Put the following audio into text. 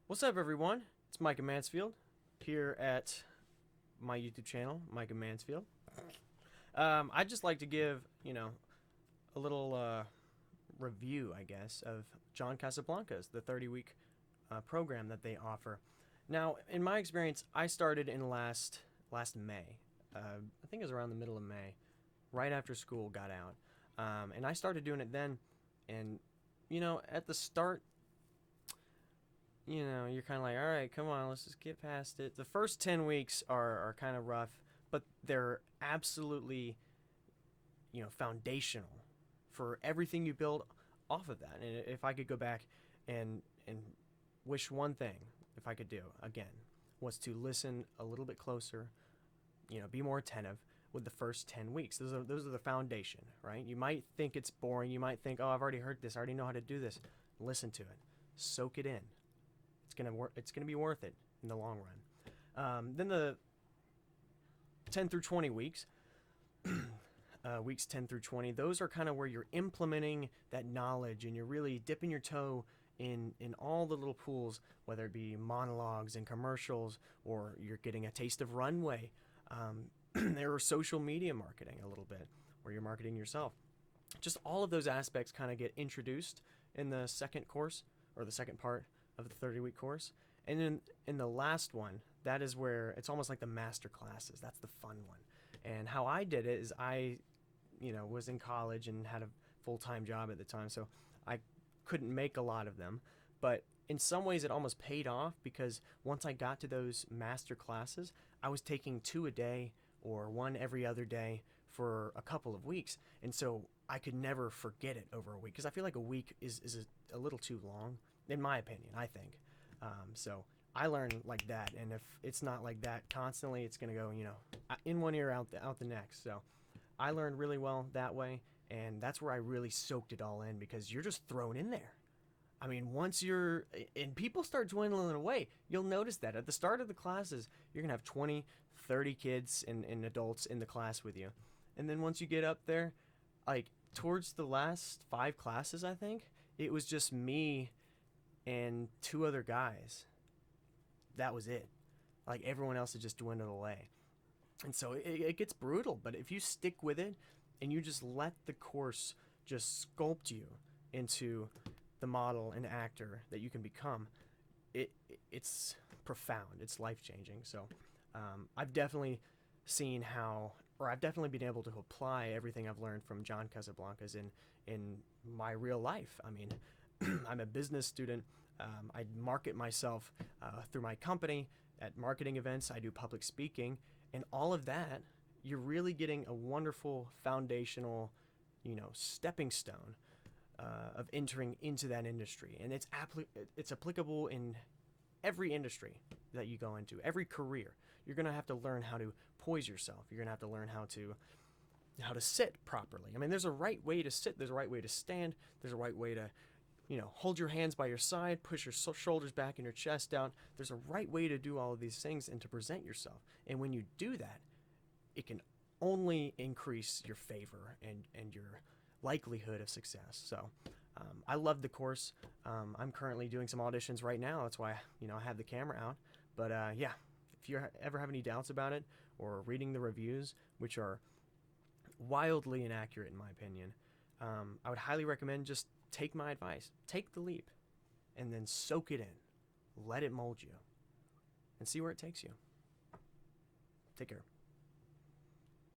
What's up, everyone? It's Micah Mansfield here at my YouTube channel, Micah Mansfield. I'd just like to give, a little review, I guess, of John Casablanca's, the 30-week program that they offer. Now, in my experience, I started in last May. I think it was around the middle of May, right after school got out. And I started doing it then. And, at the start, you're kind of like, all right, come on, let's just get past it. The first 10 weeks are kind of rough, but they're absolutely, foundational for everything you build off of that. And if I could go back and wish one thing, if I could do again, was to listen a little bit closer, be more attentive with the first 10 weeks. Those are the foundation, right? You might think it's boring. You might think, oh, I've already heard this. I already know how to do this. Listen to it. Soak it in. It's gonna be worth it in the long run. Then the 10 through 20 weeks, weeks 10 through 20, those are kind of where you're implementing that knowledge and you're really dipping your toe in all the little pools, whether it be monologues and commercials, or you're getting a taste of runway. There are social media marketing a little bit, where you're marketing yourself. Just all of those aspects kind of get introduced in the second course, or the second part of the 30-week course. And then in the last one, that is where it's almost like the master classes. That's the fun one. And how I did it is I, was in college and had a full-time job at the time, so I couldn't make a lot of them. But in some ways, it almost paid off, because once I got to those master classes, I was taking 2 a day or 1 every other day for a couple of weeks. And so I could never forget it over a week, because I feel like a week is a little too long, in my opinion, I think. So I learned like that, and if it's not like that constantly, it's gonna go, in one ear, out the next. So I learned really well that way, and that's where I really soaked it all in, because you're just thrown in there. I mean, once you're, and people start dwindling away, you'll notice that at the start of the classes, you're gonna have 20, 30 kids and adults in the class with you. And then once you get up there, like towards the last 5 classes, I think, it was just me and 2 other guys. That was it. Like, everyone else had just dwindled away. And so it gets brutal, but if you stick with it and you just let the course just sculpt you into the model and actor that you can become, it's profound. It's life-changing. So I've definitely seen how, or I've definitely been able to apply everything I've learned from John Casablanca's in my real life. I mean, I'm a business student. I market myself through my company at marketing events. I do public speaking, and all of that, you're really getting a wonderful foundational, stepping stone of entering into that industry. And it's applicable in every industry that you go into, every career. You're gonna have to learn how to poise yourself. You're gonna have to learn how to sit properly. I mean, there's a right way to sit. There's a right way to stand. There's a right way to, hold your hands by your side, push your shoulders back and your chest down. There's a right way to do all of these things and to present yourself. And when you do that, it can only increase your favor and your likelihood of success. So I love the course. I'm currently doing some auditions right now. That's why, I have the camera out. But yeah, if you ever have any doubts about it, or reading the reviews, which are wildly inaccurate in my opinion, I would highly recommend just take my advice. Take the leap and then soak it in. Let it mold you and see where it takes you. Take care.